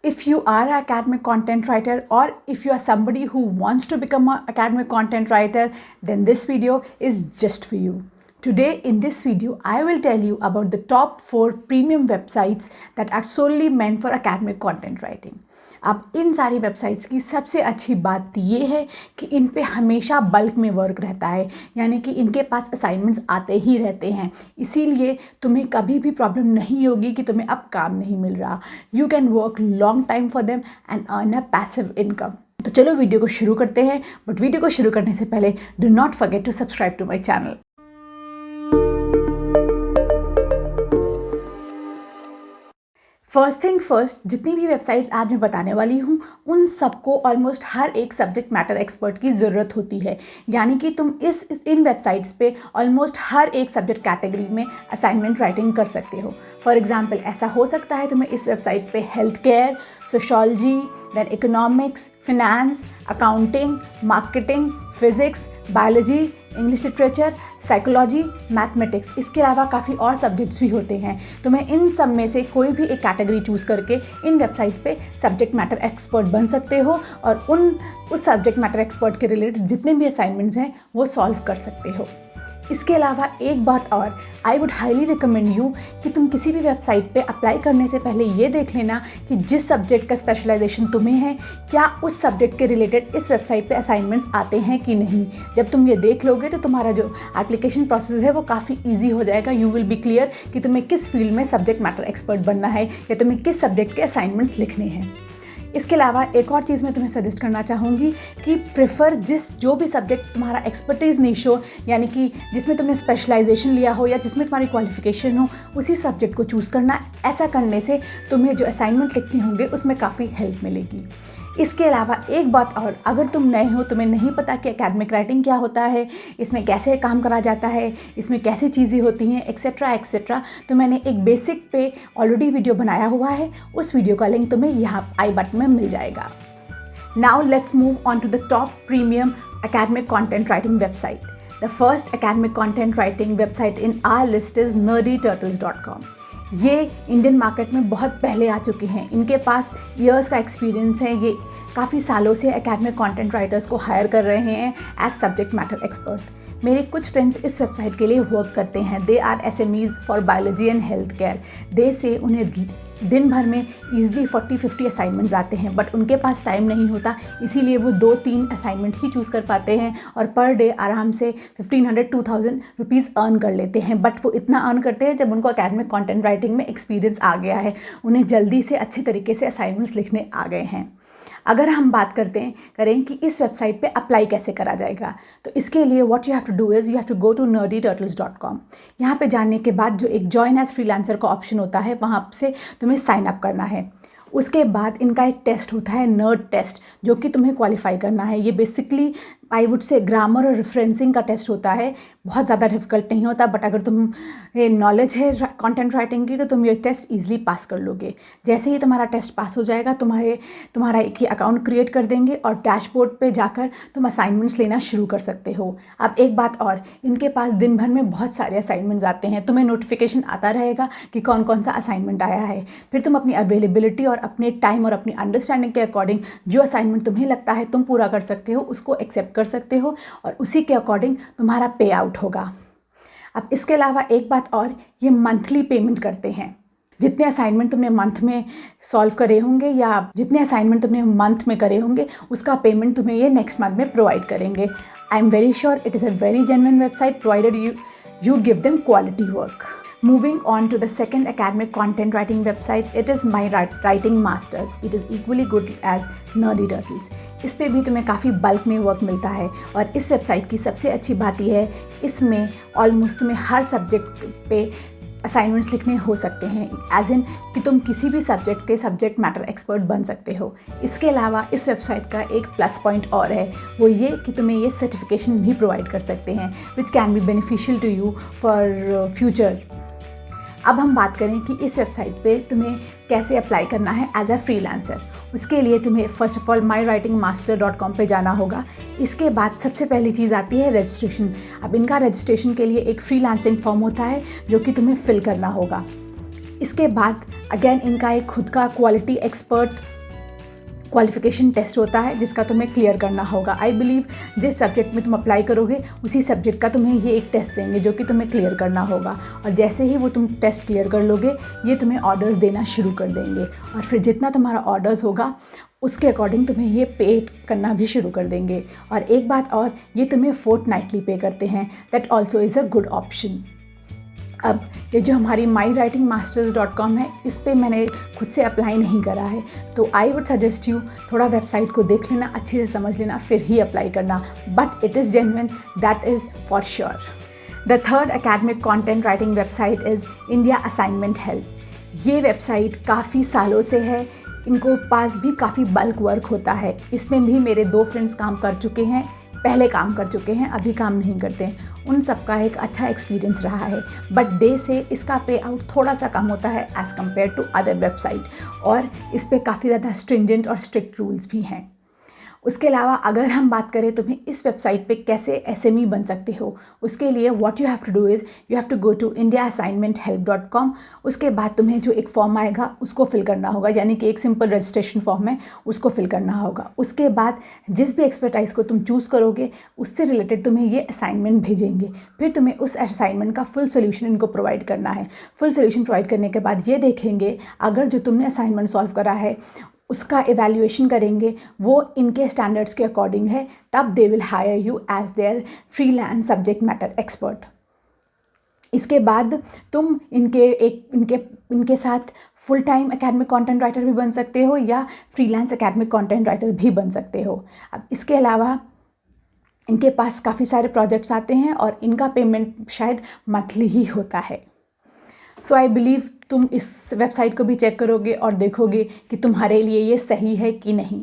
If you are an academic content writer, or if you are somebody who wants to become an academic content writer, then this video is just for you. Today in this video, I will tell you about the top 4 premium websites that are solely meant for academic content writing. अब इन सारी websites की सबसे अच्छी बात ये है कि इन पे हमेशा बल्क में वर्क रहता है, यानी कि इनके पास असाइनमेंट्स आते ही रहते हैं। इसीलिए तुम्हें कभी भी प्रॉब्लम नहीं होगी कि तुम्हें अब काम नहीं मिल रहा। You can work long time for them and earn a passive income. तो चलो वीडियो को शुरू करते हैं, बट वीडियो को शुरू करने से पहले do not forget to subscribe to my channel. First thing first, जितनी भी वेबसाइट्स आज मैं बताने वाली हूँ उन सबको ऑलमोस्ट हर एक सब्जेक्ट मैटर एक्सपर्ट की ज़रूरत होती है, यानी कि तुम इन वेबसाइट्स पे ऑलमोस्ट हर एक सब्जेक्ट कैटेगरी में असाइनमेंट राइटिंग कर सकते हो। फॉर एग्जांपल ऐसा हो सकता है तुम्हें इस वेबसाइट पे health care, sociology, then economics, finance, accounting, marketing, physics, biology, English literature, psychology, mathematics, इसके अलावा काफ़ी और सब्जेक्ट्स भी होते हैं। तुम्हें इन सब में से कोई भी एक कैटेगरी चूज़ करके इन वेबसाइट पे सब्जेक्ट मैटर एक्सपर्ट बन सकते हो और उस सब्जेक्ट मैटर एक्सपर्ट के रिलेटेड जितने भी असाइनमेंट्स हैं वो सॉल्व कर सकते हो। इसके अलावा एक बात और, I would highly recommend you कि तुम किसी भी वेबसाइट पे अप्लाई करने से पहले ये देख लेना कि जिस सब्जेक्ट का स्पेशलाइजेशन तुम्हें है, क्या उस सब्जेक्ट के रिलेटेड इस वेबसाइट पे असाइनमेंट्स आते हैं कि नहीं। जब तुम ये देख लोगे तो तुम्हारा जो एप्लीकेशन प्रोसेस है वो काफ़ी ईजी हो जाएगा। यू विल बी क्लियर कि तुम्हें किस फील्ड में सब्जेक्ट मैटर एक्सपर्ट बनना है या तुम्हें किस सब्जेक्ट के असाइनमेंट्स लिखने हैं। इसके अलावा एक और चीज़ मैं तुम्हें सजेस्ट करना चाहूँगी कि प्रेफर जो भी सब्जेक्ट तुम्हारा एक्सपर्टीज़ निश हो, यानी कि जिसमें तुमने स्पेशलाइजेशन लिया हो या जिसमें तुम्हारी क्वालिफिकेशन हो, उसी सब्जेक्ट को चूज़ करना। ऐसा करने से तुम्हें जो असाइनमेंट लिखने होंगे उसमें काफ़ी हेल्प मिलेगी। इसके अलावा एक बात और, अगर तुम नए हो, तुम्हें नहीं पता कि एकेडमिक राइटिंग क्या होता है, इसमें कैसे काम करा जाता है, इसमें कैसी चीज़ें होती हैं, एक्सेट्रा एक्सेट्रा, तो मैंने एक बेसिक पे ऑलरेडी वीडियो बनाया हुआ है। उस वीडियो का लिंक तुम्हें यहाँ आई बटन में मिल जाएगा। Now let's move on to the top premium academic content writing website. The first academic content writing website in our list is nerdyturtles.com. ये इंडियन मार्केट में बहुत पहले आ चुके हैं। इनके पास ईयर्स का एक्सपीरियंस है। ये काफ़ी सालों से एकेडमिक कंटेंट राइटर्स को हायर कर रहे हैं एज सब्जेक्ट मैटर एक्सपर्ट। मेरे कुछ फ्रेंड्स इस वेबसाइट के लिए वर्क करते हैं। They are SMEs for biology and health care. They say उन्हें दिन भर में ईजिली 40-50 असाइनमेंट्स आते हैं, बट उनके पास टाइम नहीं होता, इसीलिए वो 2-3 असाइनमेंट ही चूज़ कर पाते हैं और पर डे आराम से 1500-2000 रुपीज़ अर्न कर लेते हैं। बट वो इतना अर्न करते हैं जब उनको एकेडमिक कंटेंट राइटिंग में एक्सपीरियंस आ गया है, उन्हें जल्दी से अच्छे तरीके से असाइनमेंट्स लिखने आ गए हैं। अगर हम बात करें कि इस वेबसाइट पे अप्लाई कैसे करा जाएगा, तो इसके लिए what you have to do is you have to go to nerdyturtles.com। यहाँ पे जाने के बाद जो एक जॉइन एज फ्रीलांसर का ऑप्शन होता है, वहाँ से तुम्हें साइन अप करना है। उसके बाद इनका एक टेस्ट होता है, नर्ड टेस्ट, जो कि तुम्हें क्वालिफाई करना है। ये basically I would say grammar और रेफरेंसिंग का टेस्ट होता है। बहुत ज़्यादा डिफिकल्ट नहीं होता, बट अगर तुम नॉलेज है कंटेंट राइटिंग की तो तुम ये टेस्ट ईजिली पास कर लोगे। जैसे ही तुम्हारा टेस्ट पास हो जाएगा, तुम्हारा एक ही अकाउंट क्रिएट कर देंगे और डैशबोर्ड पे जाकर तुम असाइनमेंट्स लेना शुरू कर सकते हो। अब एक बात और, इनके पास दिन भर में बहुत सारे असाइनमेंट्स आते हैं। तुम्हें नोटिफिकेशन आता रहेगा कि कौन कौन सा असाइनमेंट आया है। फिर तुम अपनी अवेलेबिलिटी और अपने टाइम और अपनी अंडरस्टैंडिंग के अकॉर्डिंग जो असाइनमेंट तुम्हें लगता है तुम पूरा कर सकते हो, उसको एक्सेप्ट कर सकते हो और उसी के अकॉर्डिंग तुम्हारा पे आउट होगा। अब इसके अलावा एक बात और, ये मंथली पेमेंट करते हैं। जितने असाइनमेंट तुमने मंथ में सॉल्व करे होंगे या जितने असाइनमेंट तुमने मंथ में करे होंगे, उसका पेमेंट तुम्हें ये नेक्स्ट मंथ में प्रोवाइड करेंगे। I am very sure it is a very genuine website provided you give them quality work. Moving on to the second academic content writing website, it is My Writing Masters. It is equally good as Nerdy Turtles. इस पे भी तुम्हें काफ़ी bulk में work मिलता है और इस वेबसाइट की सबसे अच्छी बात यह है, इसमें ऑलमोस्ट तुम्हें हर सब्जेक्ट पे असाइनमेंट्स लिखने हो सकते हैं, एज इन कि तुम किसी भी सब्जेक्ट के सब्जेक्ट मैटर एक्सपर्ट बन सकते हो। इसके अलावा इस वेबसाइट का एक प्लस पॉइंट और है, वो ये कि तुम्हें ये सर्टिफिकेशन भी प्रोवाइड कर सकते हैं, which can be beneficial to you for future. अब हम बात करें कि इस वेबसाइट पे तुम्हें कैसे अप्लाई करना है एज अ फ्रीलांसर। उसके लिए तुम्हें फर्स्ट ऑफ ऑल mywritingmaster.com पे जाना होगा। इसके बाद सबसे पहली चीज़ आती है रजिस्ट्रेशन। अब इनका रजिस्ट्रेशन के लिए एक फ्रीलांसिंग फॉर्म होता है जो कि तुम्हें फिल करना होगा। इसके बाद अगेन इनका एक खुद का क्वालिटी एक्सपर्ट क्वालिफिकेशन टेस्ट होता है जिसका तुम्हें क्लियर करना होगा। आई बिलीव जिस सब्जेक्ट में तुम अप्लाई करोगे उसी सब्जेक्ट का तुम्हें ये एक टेस्ट देंगे जो कि तुम्हें क्लियर करना होगा, और जैसे ही वो तुम टेस्ट क्लियर कर लोगे ये तुम्हें ऑर्डर्स देना शुरू कर देंगे, और फिर जितना तुम्हारा ऑर्डर्स होगा उसके अकॉर्डिंग तुम्हें ये पे करना भी शुरू कर देंगे। और एक बात और, ये तुम्हें फोर्टनाइटली पे करते हैं, that also is a good option. अब ये जो हमारी mywritingmasters.com है, इस पे मैंने खुद से अप्लाई नहीं करा है, तो आई वुड सजेस्ट यू थोड़ा वेबसाइट को देख लेना, अच्छे से समझ लेना, फिर ही अप्लाई करना, but it is genuine, that is for sure. The third academic content writing website is India assignment help. ये वेबसाइट काफ़ी सालों से है, इनको पास भी काफ़ी बल्क वर्क होता है। इसमें भी मेरे 2 फ्रेंड्स काम कर चुके हैं, पहले काम कर चुके हैं, अभी काम नहीं करते हैं। उन सबका एक अच्छा एक्सपीरियंस रहा है, बट डे से इसका पे आउट थोड़ा सा कम होता है as compared to other website, और इस पर काफ़ी ज़्यादा स्ट्रिंजेंट और स्ट्रिक्ट रूल्स भी हैं। उसके अलावा अगर हम बात करें तुम्हें इस वेबसाइट पे कैसे SME बन सकते हो, उसके लिए what you have to do is you have to go to indiaassignmenthelp.com। उसके बाद तुम्हें जो एक फॉर्म आएगा उसको फिल करना होगा, यानी कि एक सिंपल रजिस्ट्रेशन फॉर्म है, उसको फिल करना होगा। उसके बाद जिस भी एक्सपर्टाइज़ को तुम चूज़ करोगे उससे रिलेटेड तुम्हें ये असाइनमेंट भेजेंगे, फिर तुम्हें उस असाइनमेंट का फुल सोल्यूशन इनको प्रोवाइड करना है। फुल सोल्यूशन प्रोवाइड करने के बाद ये देखेंगे अगर जो तुमने असाइनमेंट सॉल्व करा है उसका एवैल्यूएशन करेंगे, वो इनके स्टैंडर्ड्स के अकॉर्डिंग है, तब they will hire you as their freelance subject matter expert. इसके बाद तुम इनके साथ full time academic content writer भी बन सकते हो या फ्रीलांस एकेडमिक कंटेंट राइटर भी बन सकते हो। अब इसके अलावा इनके पास काफ़ी सारे प्रोजेक्ट्स आते हैं और इनका पेमेंट शायद मंथली ही होता है। सो आई बिलीव तुम इस वेबसाइट को भी चेक करोगे और देखोगे कि तुम्हारे लिए ये सही है कि नहीं।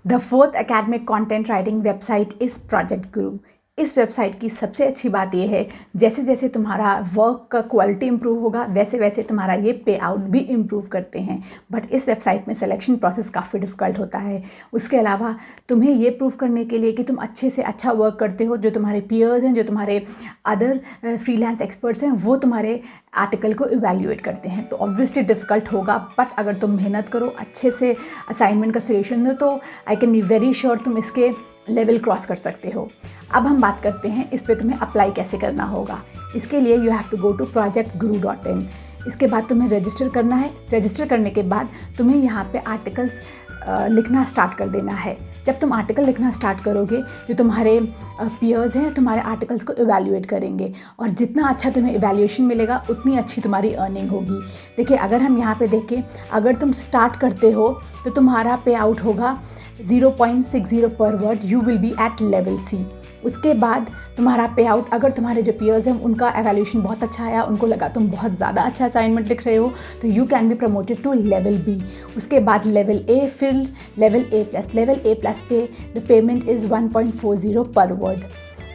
The fourth academic content writing website is project गुरु। इस वेबसाइट की सबसे अच्छी बात यह है, जैसे जैसे तुम्हारा वर्क का क्वालिटी इंप्रूव होगा वैसे वैसे तुम्हारा ये पे आउट भी इम्प्रूव करते हैं, बट इस वेबसाइट में सिलेक्शन प्रोसेस काफ़ी डिफ़िकल्ट होता है। उसके अलावा तुम्हें ये प्रूव करने के लिए कि तुम अच्छे से अच्छा वर्क करते हो, जो तुम्हारे पीयर्स हैं, जो तुम्हारे अदर फ्रीलांस एक्सपर्ट्स हैं, वो तुम्हारे आर्टिकल को इवैल्यूएट करते हैं, तो ऑब्वियसली डिफ़िकल्ट होगा, बट अगर तुम मेहनत करो, अच्छे से असाइनमेंट का सोल्यूशन दो, तो I can be very sure तुम इसके लेवल क्रॉस कर सकते हो। अब हम बात करते हैं इस पे तुम्हें अप्लाई कैसे करना होगा। इसके लिए you have to go to projectguru.in। इसके बाद तुम्हें रजिस्टर करना है। रजिस्टर करने के बाद तुम्हें यहाँ पे आर्टिकल्स लिखना स्टार्ट कर देना है। जब तुम आर्टिकल लिखना स्टार्ट करोगे, जो तुम्हारे पीयर्स हैं तुम्हारे आर्टिकल्स को इवैल्यूएट करेंगे, और जितना अच्छा तुम्हें इवैल्यूएशन मिलेगा उतनी अच्छी तुम्हारी अर्निंग होगी। देखिए, अगर हम यहाँ पे देखें, अगर तुम स्टार्ट करते हो तो तुम्हारा पे आउट होगा 0.60 per word, you will be at level C। उसके बाद तुम्हारा पे आउट, अगर तुम्हारे जो पीयर्स हैं उनका एवैल्यूएशन बहुत अच्छा आया, उनको लगा तुम बहुत ज़्यादा अच्छा असाइनमेंट लिख रहे हो, तो you can be promoted to level B। उसके बाद लेवल A, फिर लेवल A+। लेवल A+ पे the payment is 1.40 per word.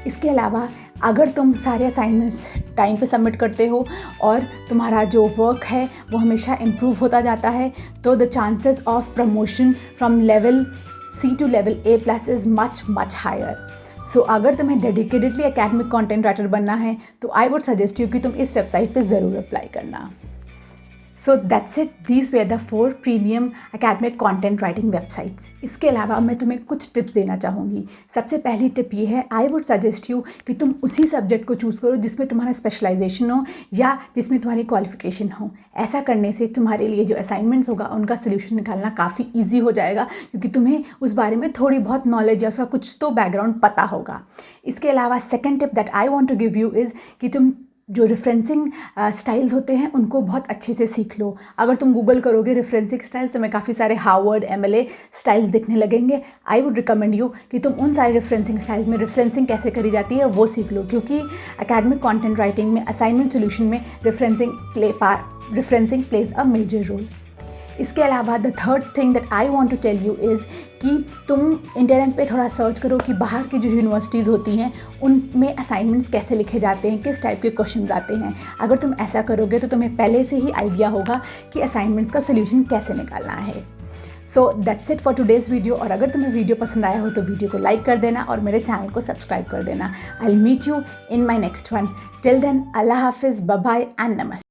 इसके अलावा अगर तुम सारे असाइनमेंट्स टाइम पे सबमिट करते हो और तुम्हारा जो वर्क है वो हमेशा इम्प्रूव होता जाता है, तो the chances of promotion from level C to level A+ is much higher. So अगर तुम्हें डेडिकेटेडली एकेडमिक कंटेंट राइटर बनना है तो आई वुड सजेस्ट यू कि तुम इस वेबसाइट पे ज़रूर अप्लाई करना। So that's it, these were the 4 premium academic content writing websites. इसके अलावा मैं तुम्हें कुछ टिप्स देना चाहूँगी। सबसे पहली टिप ये है, आई वुड सजेस्ट यू कि तुम उसी सब्जेक्ट को चूज़ करो जिसमें तुम्हारा स्पेशलाइजेशन हो या जिसमें तुम्हारी क्वालिफिकेशन हो। ऐसा करने से तुम्हारे लिए जो असाइनमेंट्स होगा उनका सोल्यूशन निकालना काफ़ी ईजी हो जाएगा, क्योंकि तुम्हें उस बारे में थोड़ी बहुत नॉलेज या उसका कुछ तो बैकग्राउंड पता होगा। इसके अलावा second tip that I want to give you is कि तुम जो रेफरेंसिंग स्टाइल्स होते हैं उनको बहुत अच्छे से सीख लो। अगर तुम गूगल करोगे रेफरेंसिंग स्टाइल्स, तुम्हें काफ़ी सारे हार्वर्ड MLA स्टाइल्स दिखने लगेंगे। आई वुड रिकमेंड यू कि तुम उन सारे रेफरेंसिंग स्टाइल्स में रेफरेंसिंग कैसे करी जाती है वो सीख लो, क्योंकि एकेडमिक कंटेंट राइटिंग में असाइनमेंट सोल्यूशन में referencing plays a major role. इसके अलावा the third thing that I want to tell you is कि तुम इंटरनेट पे थोड़ा सर्च करो कि बाहर की जो यूनिवर्सिटीज़ होती हैं उनमें असाइनमेंट्स कैसे लिखे जाते हैं, किस टाइप के क्वेश्चंस आते हैं। अगर तुम ऐसा करोगे तो तुम्हें पहले से ही आइडिया होगा कि असाइनमेंट्स का सोल्यूशन कैसे निकालना है। So that's it for today's video. और अगर तुम्हें वीडियो पसंद आया हो तो वीडियो को लाइक कर देना और मेरे चैनल को सब्सक्राइब कर देना। I will meet you in my next one. Till then, अल्लाह हाफिज़, बाय बाय एंड नमस्ते।